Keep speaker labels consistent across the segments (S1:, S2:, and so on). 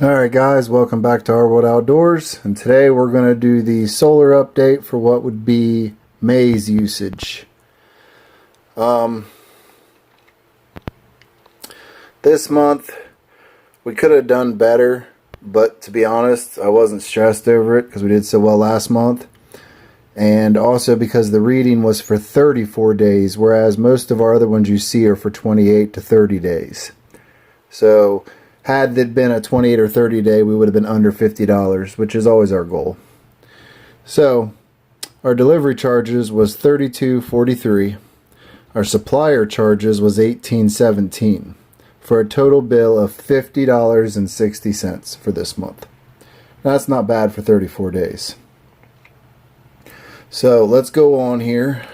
S1: Alright guys, welcome back to Our World Outdoors, and today we're going to do the solar update for what would be May's usage. This month we could have done better, but to be honest I wasn't stressed over it because we did so well last month, and also because the reading was for 34 days, whereas most of our other ones you see are for 28 to 30 days. So had it been a 28 or 30 day, we would have been under $50, which is always our goal. So our delivery charges was $32.43. Our supplier charges was $18.17 for a total bill of $50.60 for this month. That's not bad for 34 days. So let's go on here.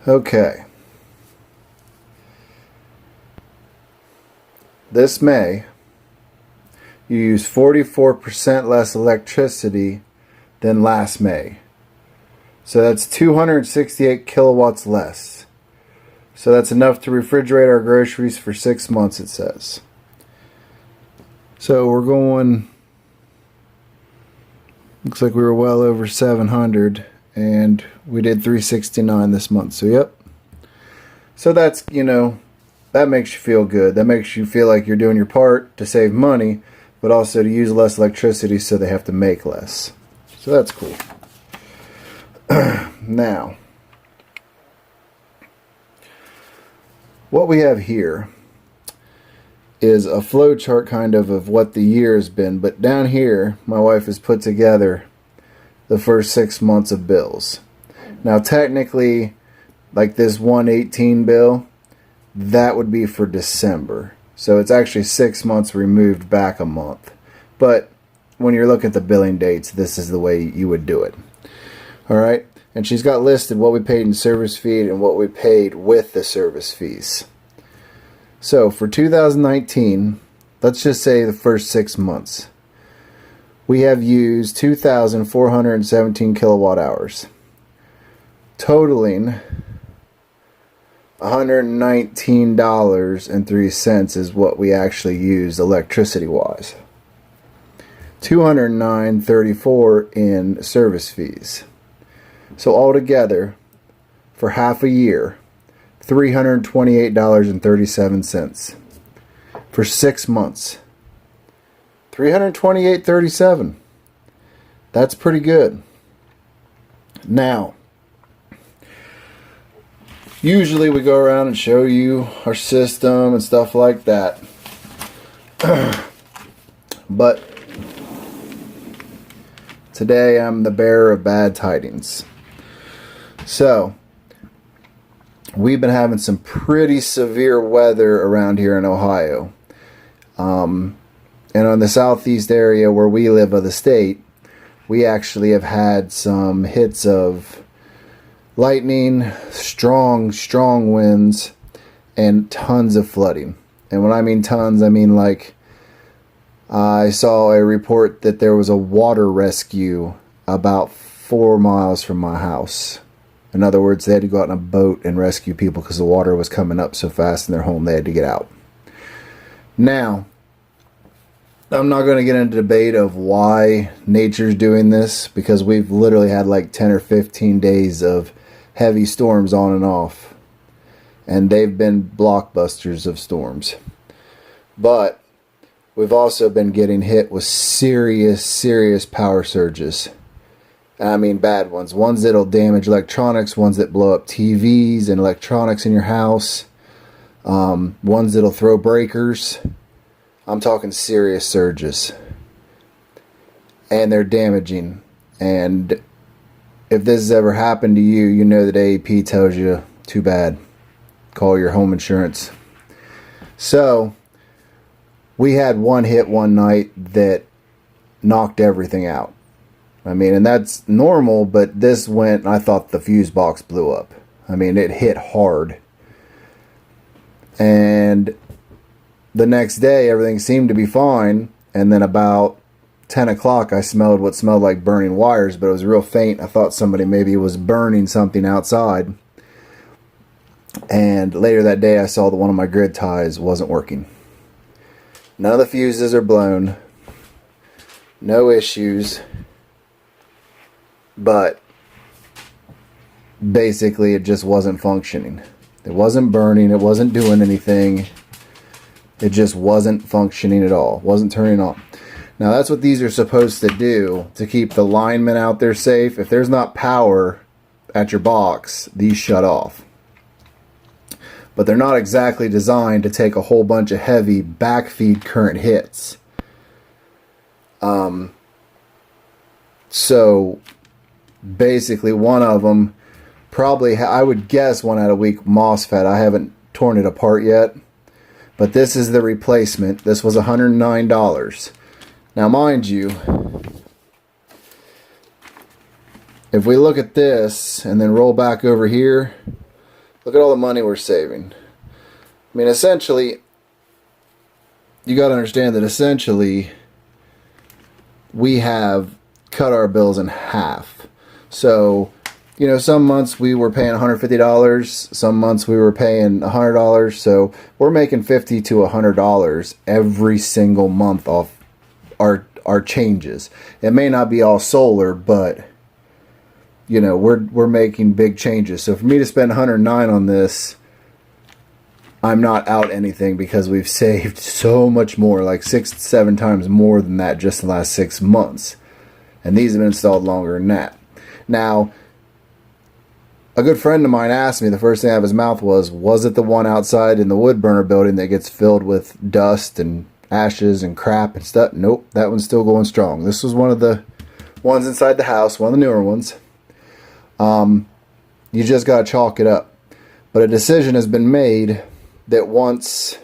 S1: Okay, this May you use 44% less electricity than last May, so that's 268 kilowatts less. So that's enough to refrigerate our groceries for 6 months, it says. So we're going, looks like we were well over 700, and we did 369 this month. So yep. So that's, that makes you feel good. That makes you feel like you're doing your part to save money, but also to use less electricity so they have to make less. So that's cool. Now, what we have here is a flow chart kind of what the year has been, but down here my wife has put together the first 6 months of bills. Now technically, like this 118 bill, that would be for December. So it's actually 6 months removed back a month. But when you're looking at the billing dates, this is the way you would do it. Alright, and she's got listed what we paid in service fee and what we paid with the service fees. So for 2019, let's just say the first 6 months, we have used 2,417 kilowatt hours, totaling $119.03 is what we actually used electricity wise. $209.34 in service fees. So altogether, for half a year, $328.37. For 6 months, $328.37. That's pretty good. Now, usually we go around and show you our system and stuff like that. But today I'm the bearer of bad tidings. So, we've been having some pretty severe weather around here in Ohio. And on the southeast area where we live of the state, we actually have had some hits of lightning, strong winds, and tons of flooding. And when I mean tons, I mean like I saw a report that there was a water rescue about 4 miles from my house. In other words, they had to go out in a boat and rescue people because the water was coming up so fast in their home they had to get out. Now, I'm not going to get into debate of why nature's doing this, because we've literally had like 10 or 15 days of heavy storms on and off, and they've been blockbusters of storms. But we've also been getting hit with serious power surges. I mean bad ones. Ones that'll damage electronics, ones that blow up TVs and electronics in your house, ones that'll throw breakers. I'm talking serious surges. And they're damaging. And if this has ever happened to you, you know that AEP tells you, too bad. Call your home insurance. So, we had one hit one night that knocked everything out. I mean, and that's normal, but this went, I thought the fuse box blew up. I mean, it hit hard. And the next day, everything seemed to be fine, and then about 10 o'clock I smelled what smelled like burning wires, but it was real faint. I thought somebody maybe was burning something outside. And later that day I saw that one of my grid ties wasn't working. None of the fuses are blown. No issues. But basically it just wasn't functioning. It wasn't burning. It wasn't doing anything. It just wasn't functioning at all. Wasn't turning on. Now that's what these are supposed to do to keep the linemen out there safe. If there's not power at your box, these shut off. But they're not exactly designed to take a whole bunch of heavy backfeed current hits. So basically one of them probably, I would guess, one had a weak MOSFET. I haven't torn it apart yet. But this is the replacement. This was $109. Now mind you, if we look at this and then roll back over here, look at all the money we're saving. I mean, essentially, you got to understand that essentially we have cut our bills in half. So, you know, some months we were paying $150, some months we were paying $100, so we're making $50 to $100 every single month off our changes. It may not be all solar, but you know, we're making big changes. So for me to spend $109 on this, I'm not out anything because we've saved so much more, like 6 to 7 times more than that just in the last 6 months. And these have been installed longer than that. Now, a good friend of mine asked me, the first thing out of his mouth was it the one outside in the wood burner building that gets filled with dust and ashes and crap and stuff? Nope, that one's still going strong. This was one of the ones inside the house, one of the newer ones. You just got to chalk it up. But a decision has been made that once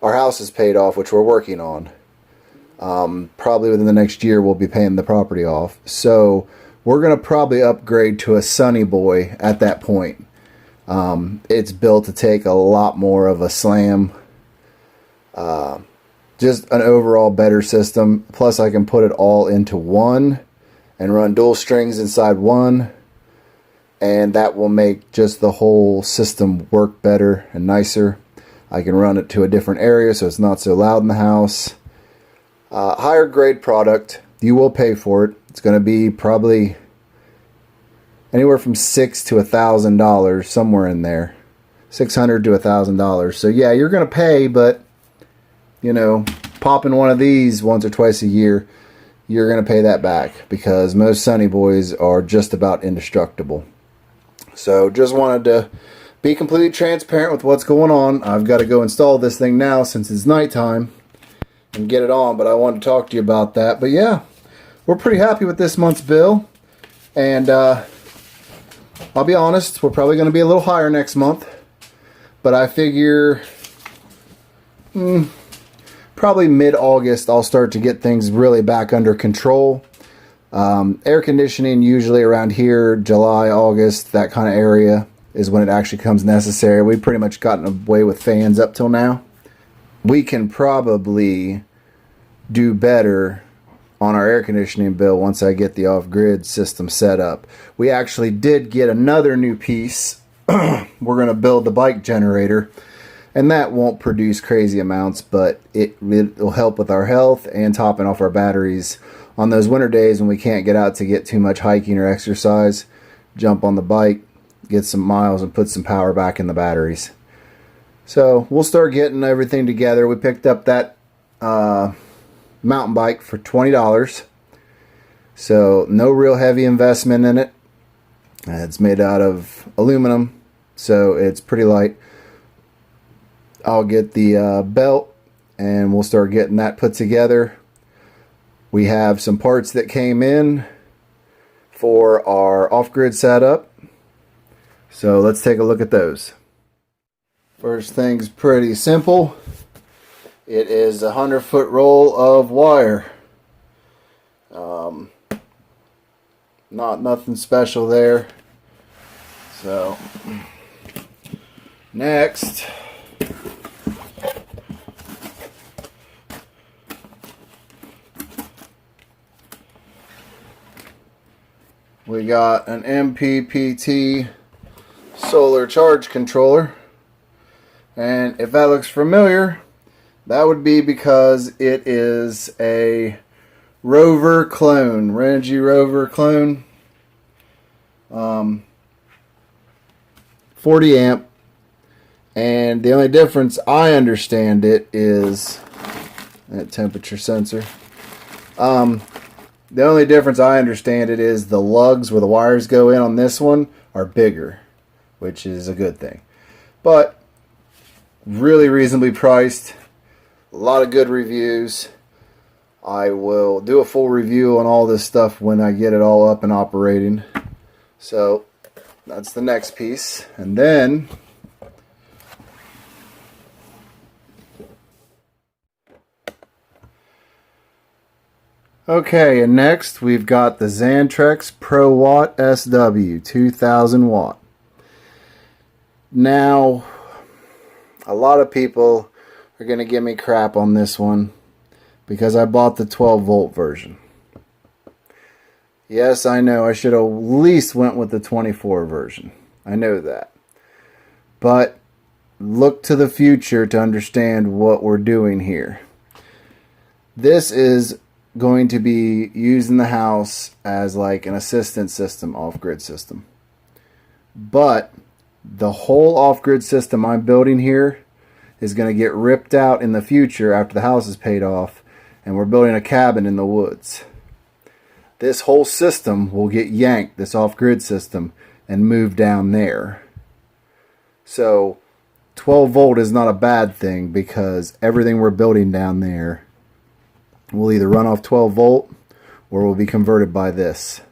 S1: our house is paid off, which we're working on, probably within the next year we'll be paying the property off. So we're going to probably upgrade to a Sunny Boy at that point. It's built to take a lot more of a slam. Just an overall better system. Plus I can put it all into one and run dual strings inside one. And that will make just the whole system work better and nicer. I can run it to a different area so it's not so loud in the house. Higher grade product. You will pay for it. It's going to be probably anywhere from $600 to $1,000, somewhere in there. $600 to $1,000. So yeah, you're going to pay, but you know, popping one of these once or twice a year, you're going to pay that back because most Sunny Boys are just about indestructible. So just wanted to be completely transparent with what's going on. I've got to go install this thing now since it's nighttime and get it on, but I wanted to talk to you about that. But yeah, we're pretty happy with this month's bill, and I'll be honest, we're probably going to be a little higher next month, but I figure probably mid-August I'll start to get things really back under control. Air conditioning usually around here, July, August, that kind of area is when it actually comes necessary. We've pretty much gotten away with fans up till now. We can probably do better on our air conditioning bill once I get the off-grid system set up. We actually did get another new piece. We're going to build the bike generator, and that won't produce crazy amounts, but it will help with our health and topping off our batteries on those winter days when we can't get out to get too much hiking or exercise. Jump on the bike, get some miles, and put some power back in the batteries. So we'll start getting everything together. We picked up that mountain bike for $20. So no real heavy investment in it. It's made out of aluminum, so it's pretty light. I'll get the belt and we'll start getting that put together. We have some parts that came in for our off-grid setup. So let's take a look at those. First thing's pretty simple. It is a 100-foot roll of wire. Nothing special there. So next, we got an MPPT solar charge controller. And if that looks familiar, that would be because it is a Rover clone, Renogy Rover clone. 40 amp. And the only difference I understand it is that temperature sensor. The only difference I understand it is the lugs where the wires go in on this one are bigger, which is a good thing. But really reasonably priced. A lot of good reviews. I will do a full review on all this stuff when I get it all up and operating. So that's the next piece. And then okay, and next we've got the Xantrex Pro Watt SW 2000 watt. Now, a lot of people are going to give me crap on this one because I bought the 12 volt version. Yes, I know I should have at least went with the 24 version. I know that. But look to the future to understand what we're doing here. This is going to be used in the house as like an assistance system, off-grid system. But the whole off-grid system I'm building here is going to get ripped out in the future after the house is paid off and we're building a cabin in the woods. This whole system will get yanked, this off-grid system, and moved down there. So 12 volt is not a bad thing because everything we're building down there will either run off 12 volt or will be converted by this.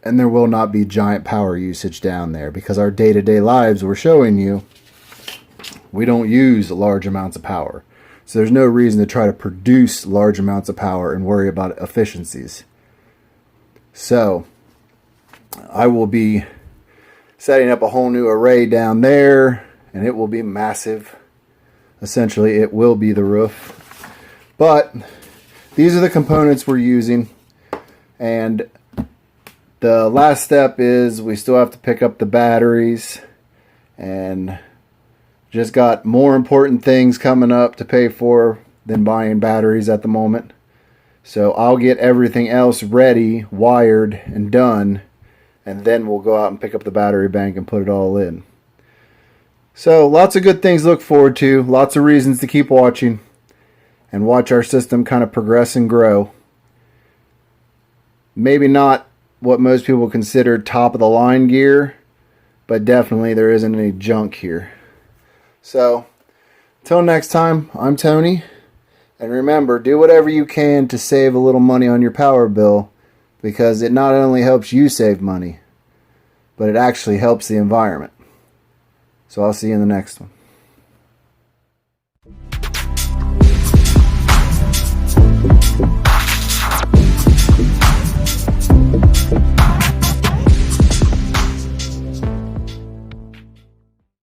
S1: And there will not be giant power usage down there because our day-to-day lives we're showing you, we don't use large amounts of power. So there's no reason to try to produce large amounts of power and worry about efficiencies. So I will be setting up a whole new array down there and it will be massive. Essentially it will be the roof. But these are the components we're using, and the last step is we still have to pick up the batteries, and just got more important things coming up to pay for than buying batteries at the moment. So I'll get everything else ready, wired, and done, and then we'll go out and pick up the battery bank and put it all in. So lots of good things to look forward to, lots of reasons to keep watching and watch our system kind of progress and grow. Maybe not what most people consider top of the line gear, but definitely there isn't any junk here. So, till next time, I'm Tony, and remember, do whatever you can to save a little money on your power bill, because it not only helps you save money, but it actually helps the environment. So I'll see you in the next one.